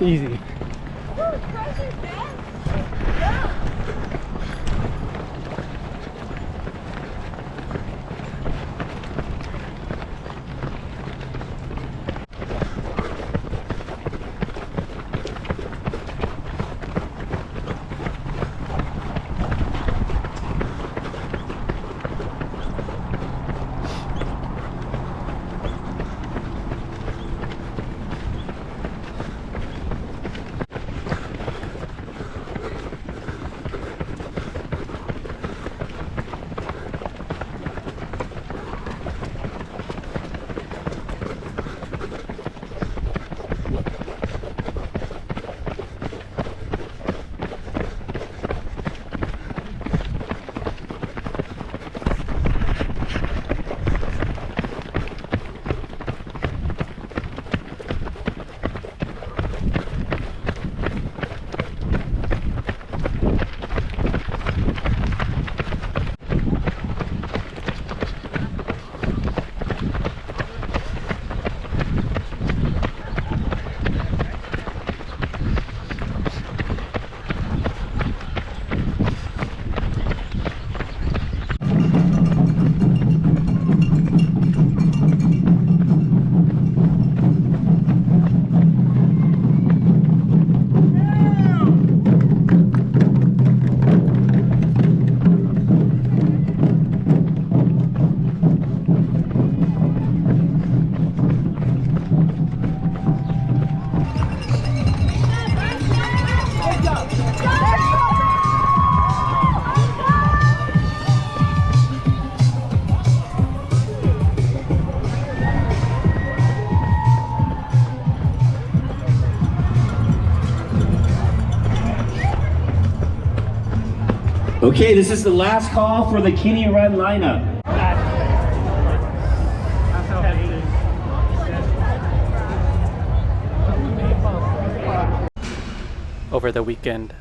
Easy. Okay, this is the last call for the Kinney Run lineup. Over the weekend,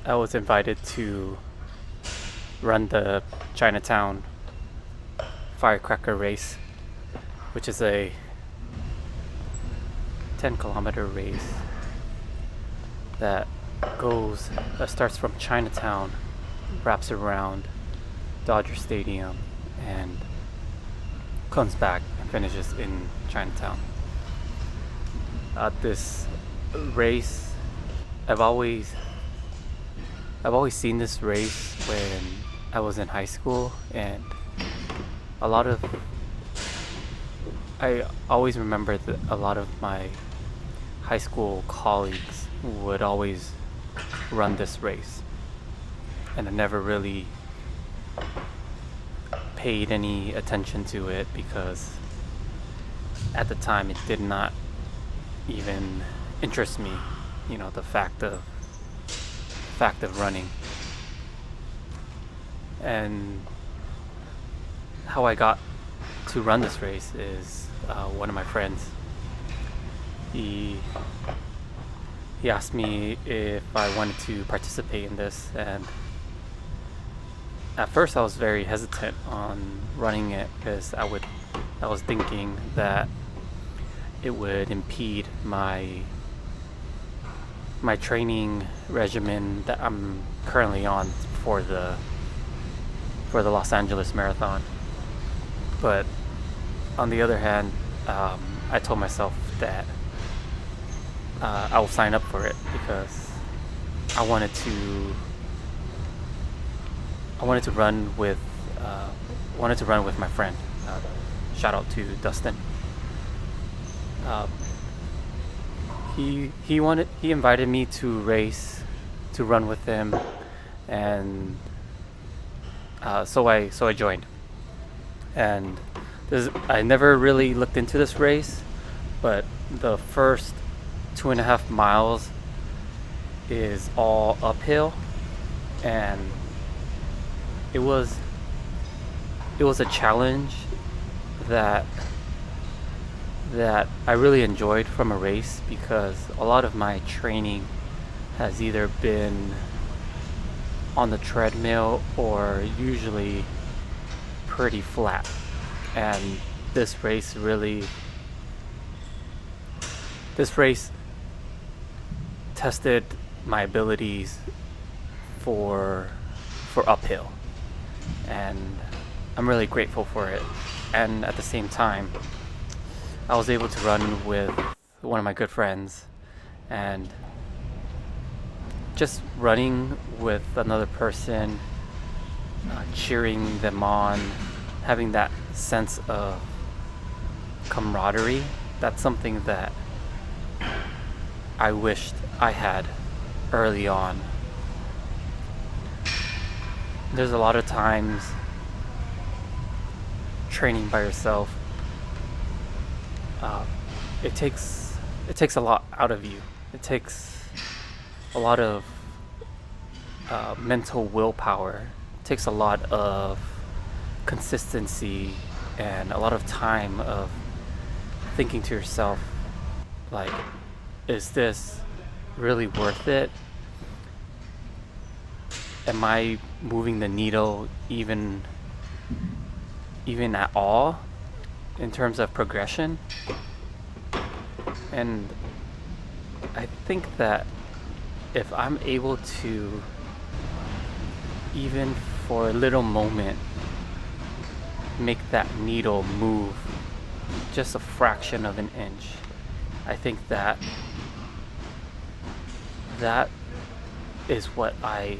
I was invited to run the Chinatown Firecracker race, which is a 10-kilometer race that starts from Chinatown, wraps around Dodger Stadium, and comes back and finishes in Chinatown. This race, I've always seen this race when I was in high school, and I always remember that a lot of my high school colleagues would always run this race, and I never really paid any attention to it because at the time it did not even interest me, you know, the fact of running. And how I got to run this race is one of my friends. He asked me if I wanted to participate in this, and at first I was very hesitant on running it because I was thinking that it would impede my training regimen that I'm currently on for the Los Angeles Marathon. But on the other hand, I told myself that I will sign up for it because I wanted to run with my friend. Shout out to Dustin. He invited me to run with him, and so I joined. And I never really looked into this race, but the first 2.5 miles is all uphill, and it was a challenge that I really enjoyed from a race, because a lot of my training has either been on the treadmill or usually pretty flat, and this race tested my abilities for uphill, and I'm really grateful for it. And at the same time, I was able to run with one of my good friends, and just running with another person, cheering them on, having that sense of camaraderie, that's something that I wished I had early on. There's a lot of times training by yourself, it takes a lot out of you. It takes a lot of mental willpower. It takes a lot of consistency and a lot of time of thinking to yourself, like, is this really worth it? Am I moving the needle even at all in terms of progression? And I think that if I'm able to, even for a little moment, make that needle move just a fraction of an inch, I think that is what I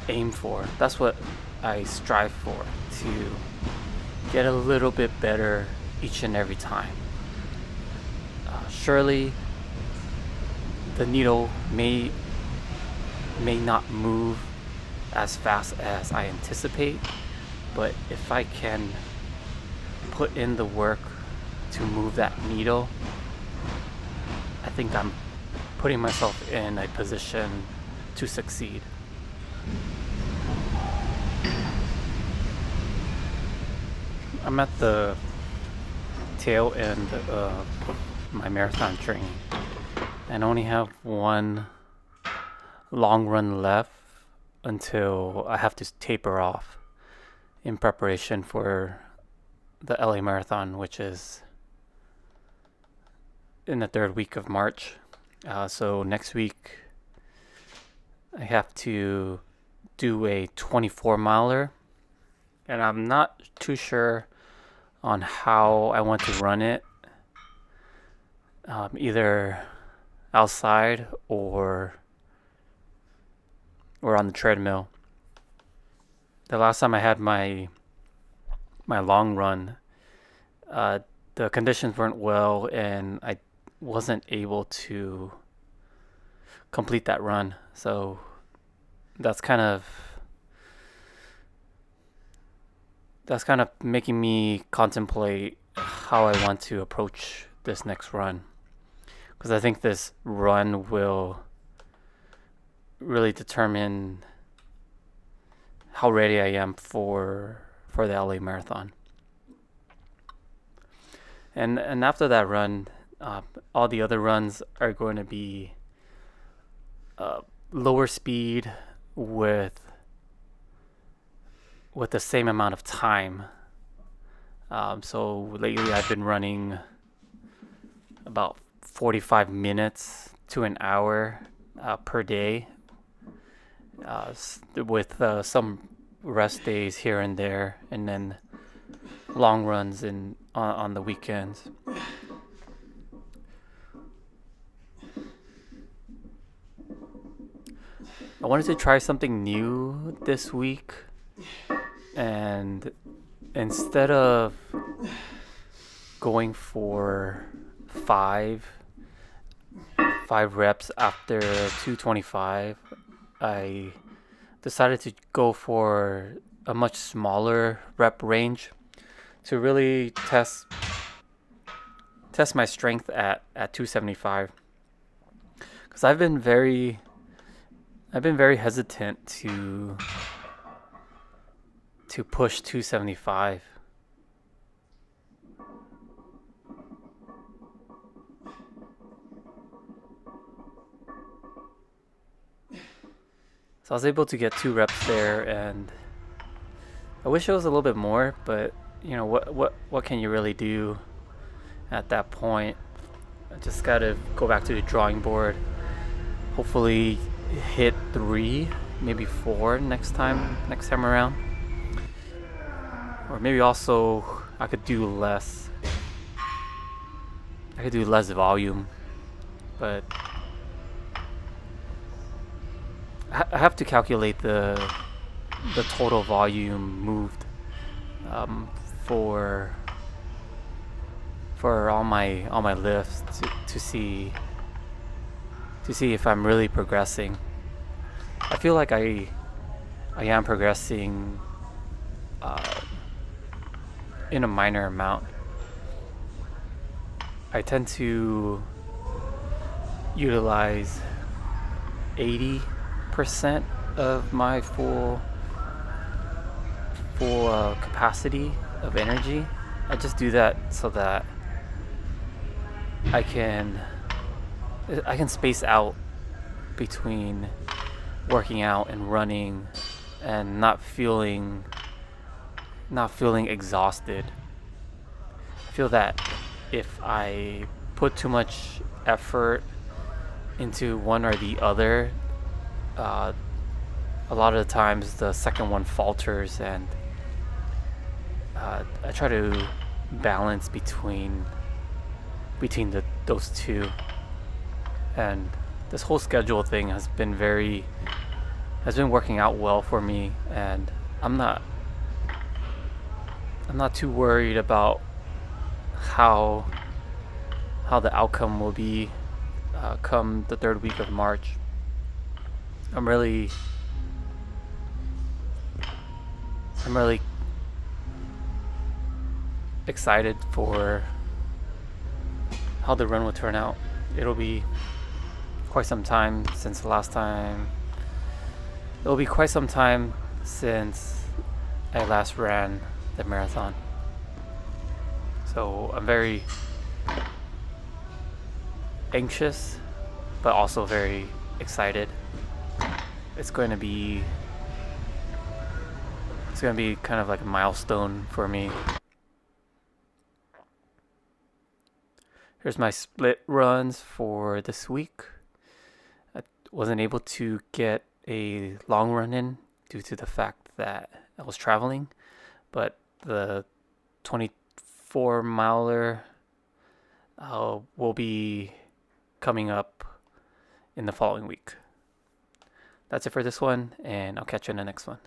aim for. That's what I strive for, to get a little bit better each and every time. Surely the needle may not move as fast as I anticipate, but if I can put in the work to move that needle, I think I'm putting myself in a position to succeed. I'm at the tail end of my marathon training and only have one long run left until I have to taper off in preparation for the LA Marathon, which is in the third week of March. So next week I have to do a 24 miler, and I'm not too sure on how I want to run it, either outside or on the treadmill. The last time I had my long run, the conditions weren't well, and I wasn't able to complete that run. So that's kind of making me contemplate how I want to approach this next run, because I think this run will really determine how ready I am for the LA Marathon. And after that run, all the other runs are going to be lower speed with the same amount of time. So lately I've been running about 45 minutes to an hour per day, with some rest days here and there, and then long runs on the weekends. I wanted to try something new this week, and instead of going for five reps after 225, I decided to go for a much smaller rep range to really test my strength at 275, because I've been very hesitant to push 275. So I was able to get 2 reps there, and I wish it was a little bit more, but what can you really do at that point? I just gotta go back to the drawing board hopefully hit 3, maybe 4 next time around. Or maybe also I could do less. I could do less volume, but I have to calculate the total volume moved um, for all my lifts to see if I'm really progressing. I feel like I am progressing uh, in a minor amount. I tend to utilize 80% of my full capacity of energy. I just do that so that I can I can space out between working out and running and not feeling exhausted. I feel that if I put too much effort into one or the other, uh, a lot of the times the second one falters, and I try to balance between those two. And this whole schedule thing has been working out well for me, and I'm not too worried about how the outcome will be come the third week of March. I'm really excited for how the run will turn out. It'll be quite some time since the last time. It'll be quite some time since I last ran the marathon. So I'm very anxious, but also very excited. It's going to be kind of like a milestone for me. Here's my split runs for this week. I wasn't able to get a long run in due to the fact that I was traveling, but the 24 miler will be coming up in the following week. That's it for this one, and I'll catch you in the next one.